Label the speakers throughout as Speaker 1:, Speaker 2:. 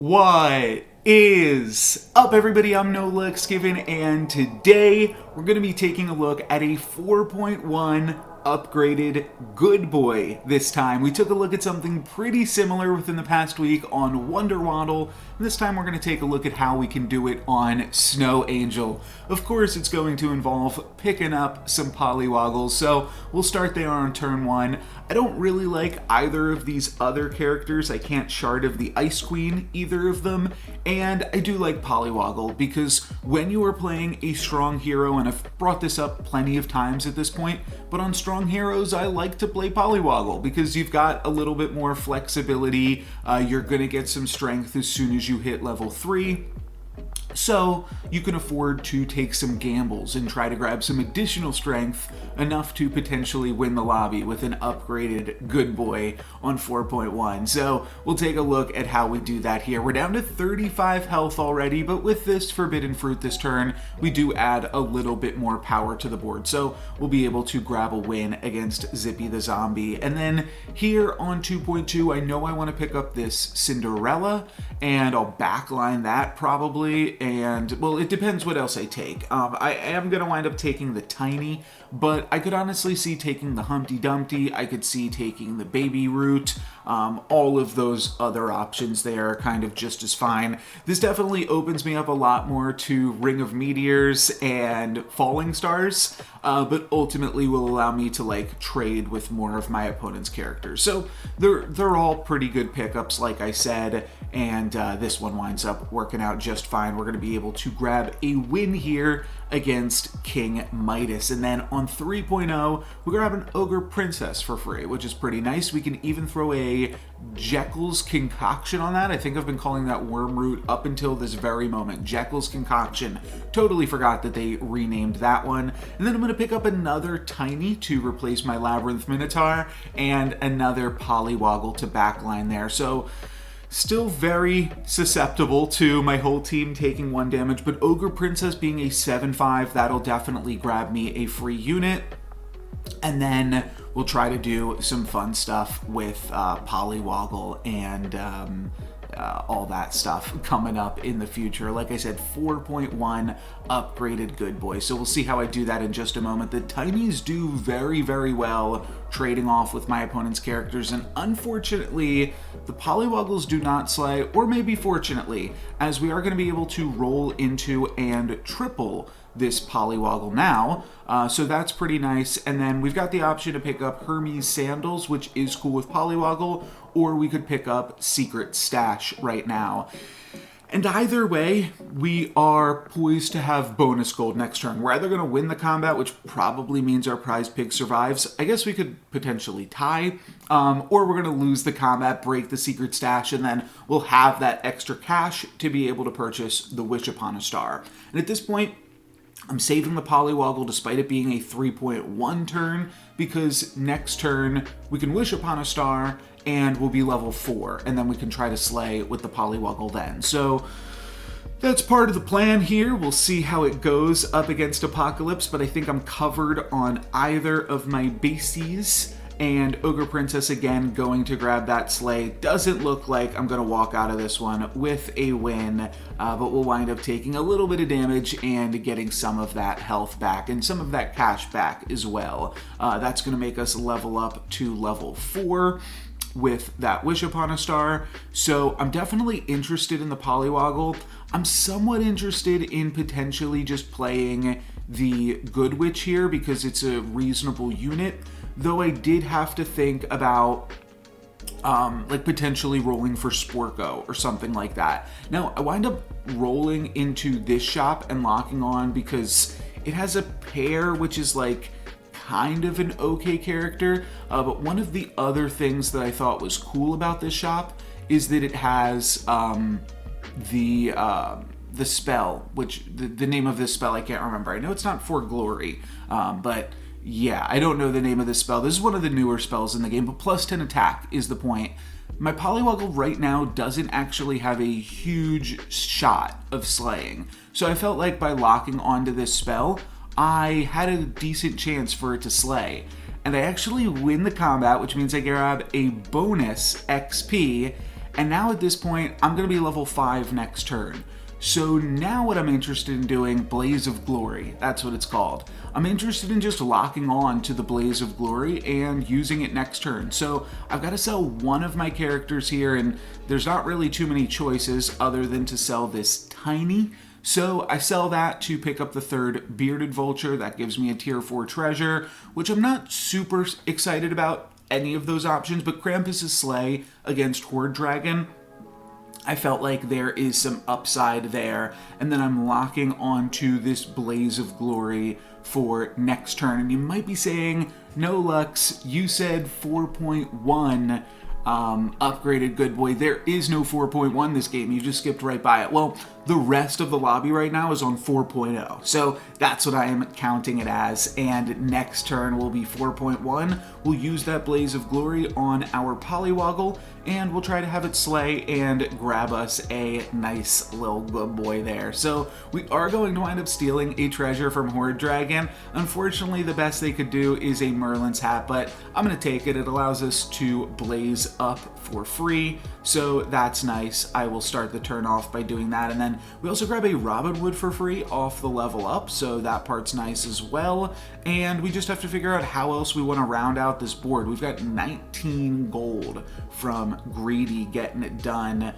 Speaker 1: What is up, everybody? I'm NoLuxGiven, and today we're going to be taking a look at a 4.1 upgraded Good Boy this time. We took a look at something pretty similar within the past week on Wonder Waddle. This time we're going to take a look at how we can do it on Snow Angel. Of course, it's going to involve picking up some Polywoggles, so we'll start there on turn one. I don't really like either of these other characters. I can't Shard of the Ice Queen either of them, and I do like Polywoggle because when you are playing a strong hero, and I've brought this up plenty of times at this point, but on strong heroes I like to play Polywoggle because you've got a little bit more flexibility. You're going to get some strength as soon as you hit level 3. So you can afford to take some gambles and try to grab some additional strength, enough to potentially win the lobby with an upgraded Good Boy on 4.1. So we'll take a look at how we do that here. We're down to 35 health already, but with this Forbidden Fruit this turn, we do add a little bit more power to the board. So we'll be able to grab a win against Zippy the Zombie. And then here on 2.2, I know I want to pick up this Cinderella, and I'll backline that probably. And, well, it depends what else I take. I am going to wind up taking the Tiny, but I could honestly see taking the Humpty Dumpty. I could see taking the Baby Root. All of those other options there are kind of just as fine. This definitely opens me up a lot more to Ring of Meteors and Falling Stars, but ultimately will allow me to like trade with more of my opponent's characters. So they're all pretty good pickups, like I said, and this one winds up working out just fine. We're going to be able to grab a win here against King Midas. And then on 3.0, we grab an Ogre Princess for free, which is pretty nice. We can even throw a Jekyll's Concoction on that. I think I've been calling that Wormroot up until this very moment. Jekyll's Concoction. Totally forgot that they renamed that one. And then I'm going to pick up another Tiny to replace my Labyrinth Minotaur and another Polywoggle to backline there. So still very susceptible to my whole team taking 1 damage, but Ogre Princess being a 7/5, that'll definitely grab me a free unit. And then we'll try to do some fun stuff with Polywoggle and all that stuff coming up in the future. Like I said, 4.1 upgraded Good Boy. So we'll see how I do that in just a moment. The Tinies do very, very well trading off with my opponent's characters, and unfortunately, the Polywoggles do not slay, or maybe fortunately, as we are going to be able to roll into and triple this Polywoggle now, so that's pretty nice. And then we've got the option to pick up Hermes Sandals, which is cool with Polywoggle, or we could pick up Secret Stash right now. And either way, we are poised to have bonus gold next turn. We're either going to win the combat, which probably means our prize pig survives. I guess we could potentially tie, or we're going to lose the combat, break the Secret Stash, and then we'll have that extra cash to be able to purchase the Wish Upon a Star. And at this point, I'm saving the Polywoggle despite it being a 3.1 turn, because next turn we can Wish Upon a Star and we'll be level 4, and then we can try to slay with the Polywoggle then. So that's part of the plan here. We'll see how it goes up against Apocalypse, but I think I'm covered on either of my bases. And Ogre Princess, again, going to grab that slay. Doesn't look like I'm going to walk out of this one with a win, but we'll wind up taking a little bit of damage and getting some of that health back and some of that cash back as well. That's going to make us level up to level 4 with that Wish Upon a Star. So I'm definitely interested in the Polywoggle. I'm somewhat interested in potentially just playing the Good Witch here because it's a reasonable unit. Though I did have to think about like potentially rolling for Sporko or something like that. Now, I wind up rolling into this shop and locking on because it has a pair which is like kind of an okay character. But one of the other things that I thought was cool about this shop is that it has the spell, which the name of this spell I can't remember. I know it's not For Glory, but yeah, I don't know the name of this spell. This is one of the newer spells in the game, but plus 10 attack is the point. My Polywoggle right now doesn't actually have a huge shot of slaying. So I felt like by locking onto this spell, I had a decent chance for it to slay. And I actually win the combat, which means I grab a bonus XP, And now at this point, I'm going to be level 5 next turn. So now what I'm interested in doing, Blaze of Glory, that's what it's called. I'm interested in just locking on to the Blaze of Glory and using it next turn. So I've got to sell one of my characters here, and there's not really too many choices other than to sell this Tiny. So I sell that to pick up the third Bearded Vulture. That gives me a tier 4 treasure, which I'm not super excited about any of those options, but Krampus' Slay against Horde Dragon, I felt like there is some upside there, and then I'm locking onto this Blaze of Glory for next turn. And you might be saying, no, Lux, you said 4.1 upgraded Good Boy. There is no 4.1 this game. You just skipped right by it. Well, the rest of the lobby right now is on 4.0. So that's what I am counting it as. And next turn will be 4.1. We'll use that Blaze of Glory on our Polywoggle, and we'll try to have it slay and grab us a nice little good boy there. So we are going to wind up stealing a treasure from Horde Dragon. Unfortunately, the best they could do is a Merlin's Hat, but I'm going to take it. It allows us to blaze up for free, so that's nice. I will start the turn off by doing that, and then we also grab a Robin Wood for free off the level up, so that part's nice as well. And we just have to figure out how else we want to round out this board. We've got 19 gold from Greedy getting it done,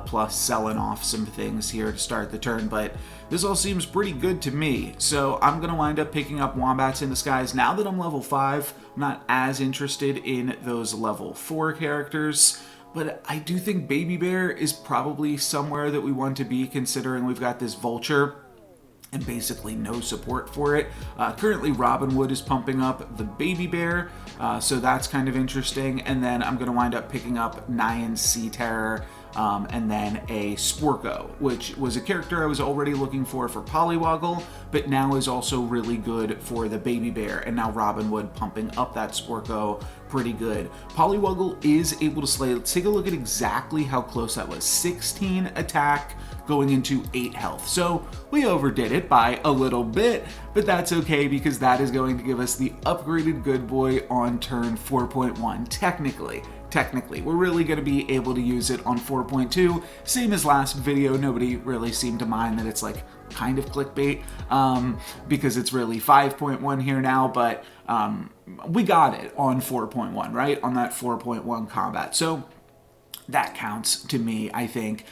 Speaker 1: plus selling off some things here to start the turn, but this all seems pretty good to me. So I'm going to wind up picking up Wombats in Disguise. Now that I'm level 5, I'm not as interested in those level 4 characters, but I do think Baby Bear is probably somewhere that we want to be, considering we've got this Vulture and basically no support for it. Currently, Robin Wood is pumping up the Baby Bear, so that's kind of interesting. And then I'm going to wind up picking up Nyan Sea Terror, and then a Sporko, which was a character I was already looking for Polywoggle, but now is also really good for the Baby Bear, and now Robin Wood pumping up that Sporko pretty good. Polywoggle is able to slay. Let's take a look at exactly how close that was. 16 attack going into 8 health. So we overdid it by a little bit, but that's okay because that is going to give us the upgraded Good Boy on turn 4.1, technically. We're really going to be able to use it on 4.2. Same as last video, nobody really seemed to mind that it's like kind of clickbait, because it's really 5.1 here now, but we got it on 4.1, right? On that 4.1 combat. So that counts to me, I think.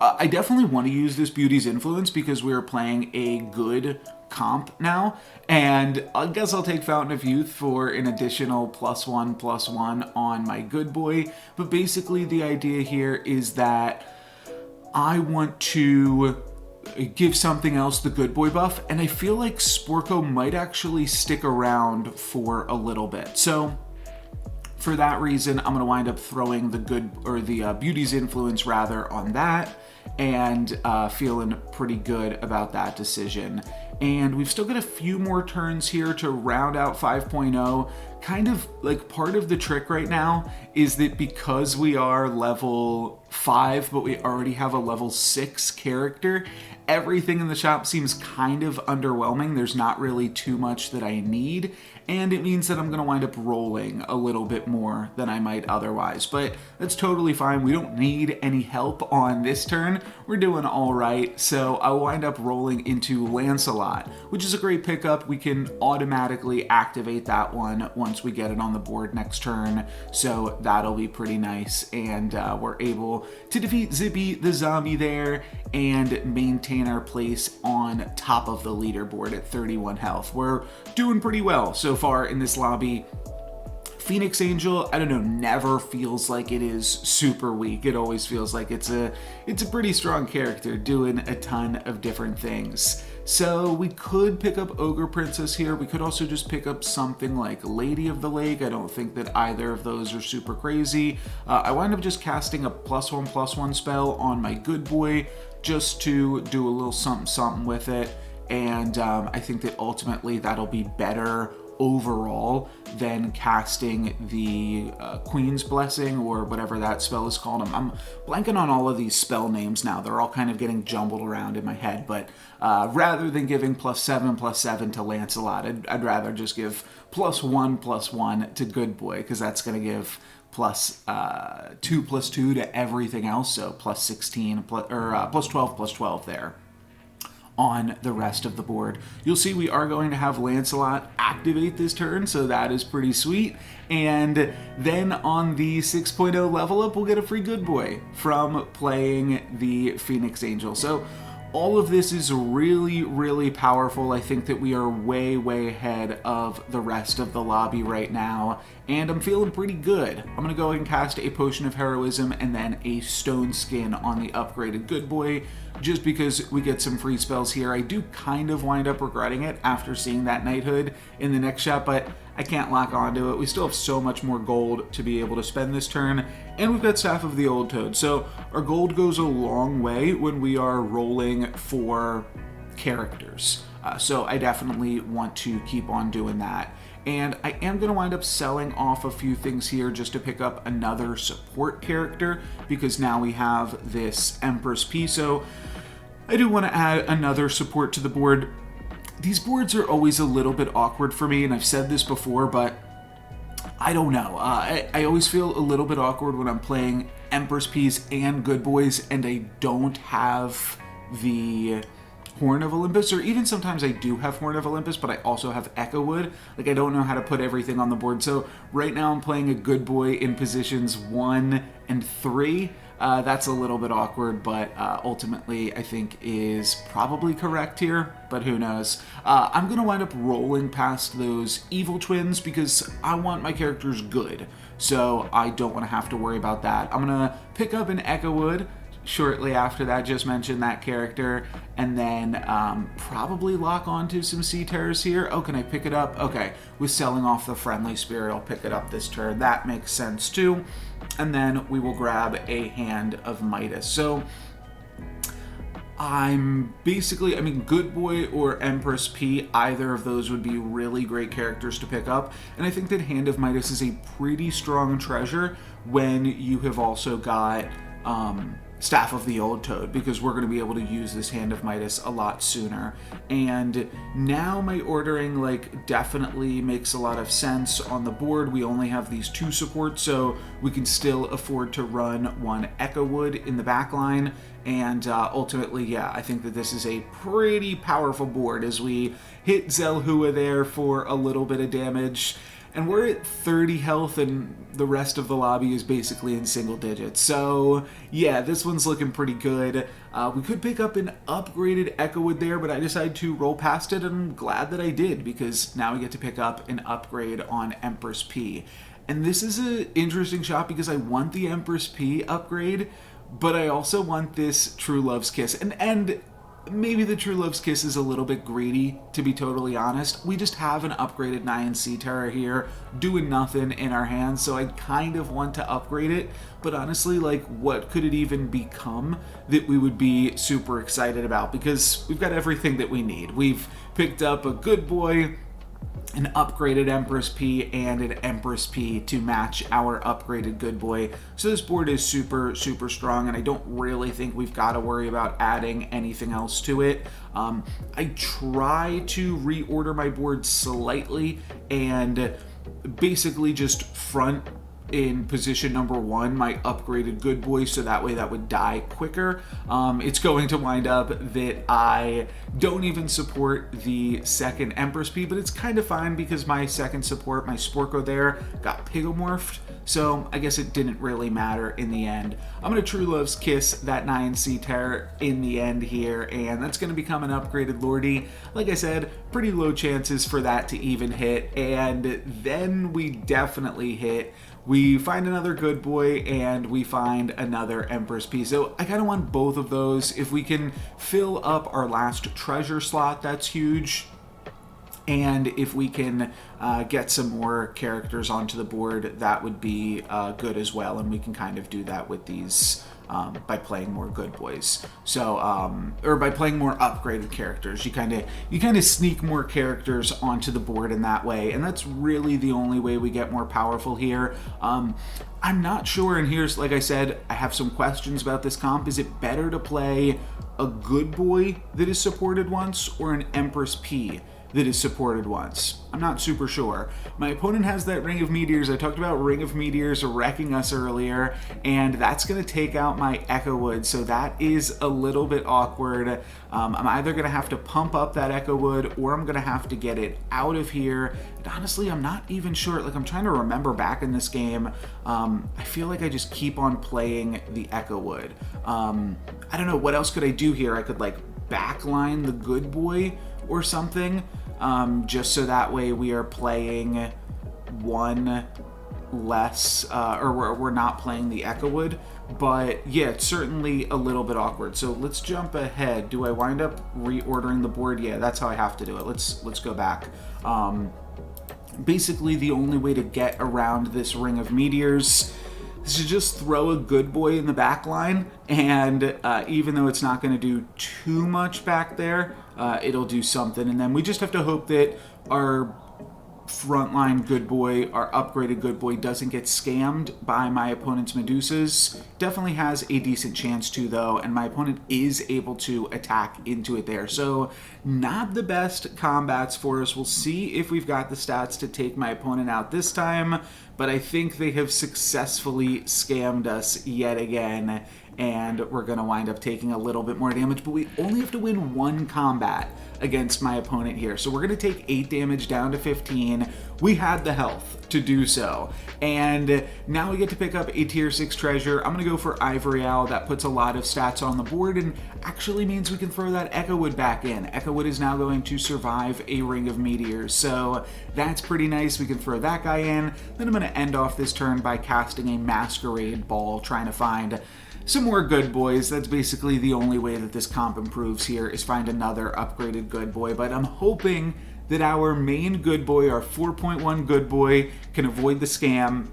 Speaker 1: I definitely want to use this Beauty's Influence because we are playing a good comp now, and I guess I'll take Fountain of Youth for an additional +1/+1 on my Good Boy. But basically the idea here is that I want to give something else the Good Boy buff, and I feel like Sporko might actually stick around for a little bit. So for that reason, I'm going to wind up throwing the Beauty's Influence rather on that, and feeling pretty good about that decision. And we've still got a few more turns here to round out 5.0. Kind of like part of the trick right now is that because we are level 5, but we already have a level 6 character, everything in the shop seems kind of underwhelming. There's not really too much that I need, and it means that I'm going to wind up rolling a little bit more than I might otherwise. But that's totally fine. We don't need any help on this turn. We're doing all right. So I'll wind up rolling into Lancelot, which is a great pickup. We can automatically activate that one once we get it on the board next turn. So that'll be pretty nice. And we're able to defeat Zippy the zombie there and maintain our place on top of the leaderboard at 31 health. We're doing pretty well so far in this lobby. Phoenix Angel, I don't know, never feels like it is super weak. It always feels like it's a pretty strong character doing a ton of different things. So we could pick up Ogre Princess here. We could also just pick up something like Lady of the Lake. I don't think that either of those are super crazy. I wind up just casting a +1/+1 spell on my Good Boy just to do a little something with it. And I think that ultimately that'll be better overall than casting the Queen's Blessing or whatever that spell is called. I'm blanking on all of these spell names now. They're all kind of getting jumbled around in my head, but rather than giving +7/+7 to Lancelot, I'd rather just give +1/+1 to Good Boy, because that's going to give plus 2+2 to everything else, so plus 16 plus 12 plus 12 there on the rest of the board. You'll see we are going to have Lancelot activate this turn, so that is pretty sweet. And then on the 6.0 level up, we'll get a free Good Boy from playing the Phoenix Angel. So all of this is really, really powerful. I think that we are way, way ahead of the rest of the lobby right now, and I'm feeling pretty good. I'm going to go ahead and cast a Potion of Heroism and then a Stone Skin on the upgraded Good Boy, just because we get some free spells here. I do kind of wind up regretting it after seeing that Knighthood in the next shot, but I can't lock onto it. We still have so much more gold to be able to spend this turn, and we've got Staff of the Old Toad, so our gold goes a long way when we are rolling for characters. So I definitely want to keep on doing that. And I am going to wind up selling off a few things here just to pick up another support character, because now we have this Empress P. So I do want to add another support to the board. These boards are always a little bit awkward for me, and I've said this before, but I don't know. I always feel a little bit awkward when I'm playing Empress P's and Good Boys, and I don't have the Horn of Olympus, or even sometimes I do have Horn of Olympus, but I also have Echo Wood. Like, I don't know how to put everything on the board. So right now I'm playing a Good Boy in positions 1 and 3. That's a little bit awkward, but ultimately I think is probably correct here, but who knows. I'm going to wind up rolling past those evil twins because I want my characters good, so I don't want to have to worry about that. I'm going to pick up an Echo Wood shortly after that, just mentioned that character, and then probably lock onto some Sea Terrors here. Oh, can I pick it up? Okay, with selling off the Friendly Spirit, I'll pick it up this turn. That makes sense too. And then we will grab a Hand of Midas. So I'm basically, Good Boy or Empress P, either of those would be really great characters to pick up. And I think that Hand of Midas is a pretty strong treasure when you have also got Staff of the Old Toad, because we're going to be able to use this Hand of Midas a lot sooner. And now my ordering definitely makes a lot of sense on the board. We only have these 2 supports, so we can still afford to run 1 Echo Wood in the back line. And ultimately, yeah, I think that this is a pretty powerful board as we hit Zelhua there for a little bit of damage. And we're at 30 health, and the rest of the lobby is basically in single digits. So, yeah, this one's looking pretty good. We could pick up an upgraded Echo Wood there, but I decided to roll past it, and I'm glad that I did, because now we get to pick up an upgrade on Empress P. And this is an interesting shot because I want the Empress P upgrade, but I also want this True Love's Kiss. And maybe the True Love's Kiss is a little bit greedy, to be totally honest. We just have an upgraded Nyan Sea Terror here, doing nothing in our hands, so I kind of want to upgrade it. But honestly, what could it even become that we would be super excited about? Because we've got everything that we need. We've picked up a Good Boy, an upgraded Empress P, and an Empress P to match our upgraded Good Boy. So this board is super, super strong, and I don't really think we've got to worry about adding anything else to it. I try to reorder my board slightly and basically just front in position number 1 my upgraded Good Boy, so that way that would die quicker. It's going to wind up that I don't even support the second Empress P, but it's kind of fine because my second support, my Sporko there, got Pigomorphed, so I guess it didn't really matter in the end. I'm going to True Love's Kiss that Nyan Sea Terror in the end here, and that's going to become an upgraded Lordy. Like I said, pretty low chances for that to even hit, and then we definitely hit. We find another Good Boy, and we find another Empress P. So I kind of want both of those. If we can fill up our last treasure slot, that's huge. And if we can get some more characters onto the board, that would be good as well. And we can kind of do that with these by playing more Good Boys. So, or by playing more upgraded characters, you kind of sneak more characters onto the board in that way, and that's really the only way we get more powerful here. I'm not sure, and here's, like I said, I have some questions about this comp. Is it better to play a Good Boy that is supported once or an Empress P? that is supported once. I'm not super sure. My opponent has that Ring of Meteors. I talked about Ring of Meteors wrecking us earlier, and that's going to take out my Echo Wood, so that is a little bit awkward. I'm either going to have to pump up that Echo Wood, or I'm going to have to get it out of here. And honestly, I'm not even sure. Like, I'm trying to remember back in this game. I feel like I just keep on playing the Echo Wood. I don't know, what else could I do here? I could, like, backline the Good Boy or something, just so that way we are playing one less, or we're not playing the Echo Wood. But yeah, it's certainly a little bit awkward. So let's jump ahead. Do I wind up reordering the board? Yeah, that's how I have to do it. Let's go back. Basically, the only way to get around this Ring of Meteors is to just throw a Good Boy in the back line, and even though it's not going to do too much back there, it'll do something. And then we just have to hope that our frontline Good Boy, our upgraded Good Boy, doesn't get scammed by my opponent's Medusas. Definitely has a decent chance to, though, and my opponent is able to attack into it there. So not the best combats for us. We'll see if we've got the stats to take my opponent out this time, but I think they have successfully scammed us yet again, and we're going to wind up taking a little bit more damage, but we only have to win one combat against my opponent here. So we're going to take 8 damage down to 15. We had the health to do so, and now we get to pick up a tier 6 treasure. I'm going to go for Ivory Owl. That puts a lot of stats on the board and actually means we can throw that Echo Wood back in. Echo Wood is now going to survive a Ring of Meteors, so that's pretty nice. We can throw that guy in. Then I'm going to end off this turn by casting a Masquerade Ball, trying to find some more Good Boys. That's basically the only way that this comp improves here, is find another upgraded Good Boy, but I'm hoping that our main Good Boy, our 4.1 Good Boy, can avoid the scam.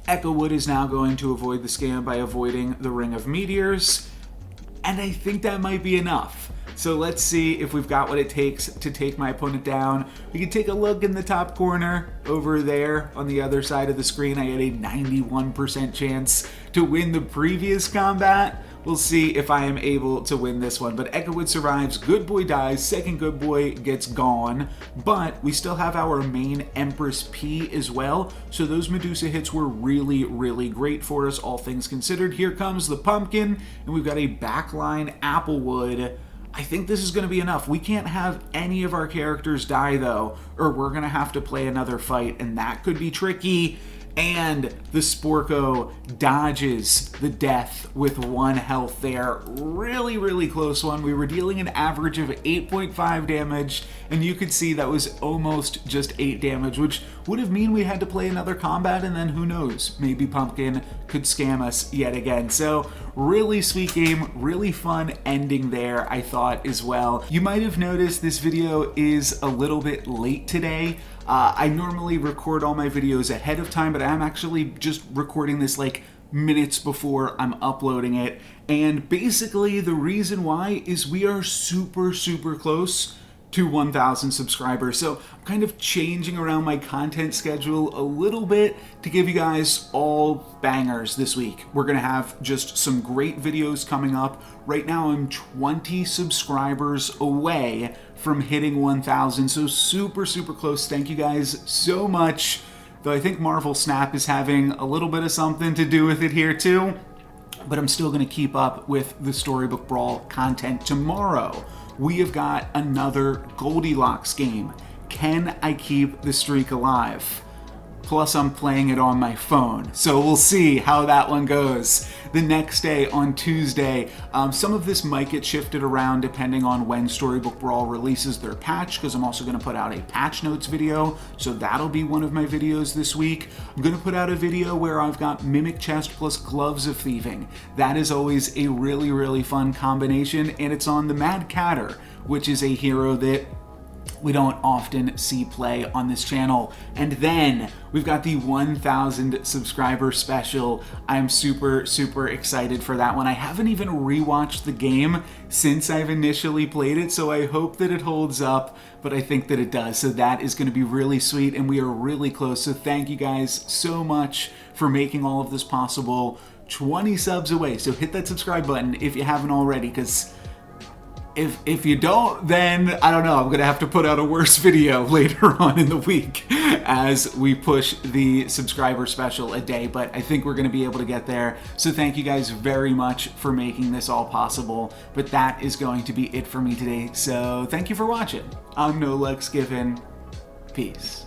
Speaker 1: Echo Wood is now going to avoid the scam by avoiding the Ring of Meteors, and I think that might be enough. So let's see if we've got what it takes to take my opponent down. We can take a look in the top corner over there on the other side of the screen. I had a 91% chance to win the previous combat. We'll see if I am able to win this one. But Echo Wood survives, Good Boy dies, second Good Boy gets gone, but we still have our main Empress P as well. So those Medusa hits were really, really great for us, all things considered. Here comes the pumpkin, and we've got a backline Applewood. I think this is going to be enough. We can't have any of our characters die, though, or we're going to have to play another fight, and that could be tricky. And the Sporko dodges the death with 1 health there. Really, really close one. We were dealing an average of 8.5 damage, and you could see that was almost just 8 damage, which would have mean we had to play another combat, and then who knows, maybe Pumpkin could scam us yet again. So really sweet game, really fun ending there, I thought, as well. You might have noticed this video is a little bit late today. I normally record all my videos ahead of time, but I'm actually just recording this like minutes before I'm uploading it. And basically the reason why is we are super, super close to 1,000 subscribers. So I'm kind of changing around my content schedule a little bit to give you guys all bangers this week. We're gonna have just some great videos coming up. Right now I'm 20 subscribers away from hitting 1,000, so super, super close. Thank you guys so much. Though I think Marvel Snap is having a little bit of something to do with it here too, but I'm still gonna keep up with the Storybook Brawl content. Tomorrow, we have got another Goldilocks game. Can I keep the streak alive? Plus, I'm playing it on my phone, so we'll see how that one goes. The next day, on Tuesday, some of this might get shifted around depending on when Storybook Brawl releases their patch, because I'm also going to put out a patch notes video, so that'll be one of my videos this week. I'm going to put out a video where I've got Mimic Chest plus Gloves of Thieving. That is always a really, really fun combination, and it's on the Mad Catter, which is a hero that we don't often see play on this channel. And then we've got the 1,000 subscriber special. I'm super, super excited for that one. I haven't even rewatched the game since I've initially played it, so I hope that it holds up, but I think that it does. So that is going to be really sweet, and we are really close. So thank you guys so much for making all of this possible. 20 subs away, so hit that subscribe button if you haven't already, because If you don't, then I don't know, I'm gonna have to put out a worse video later on in the week as we push the subscriber special a day, but I think we're gonna be able to get there. So thank you guys very much for making this all possible. But that is going to be it for me today. So thank you for watching. I'm No Lex Given. Peace.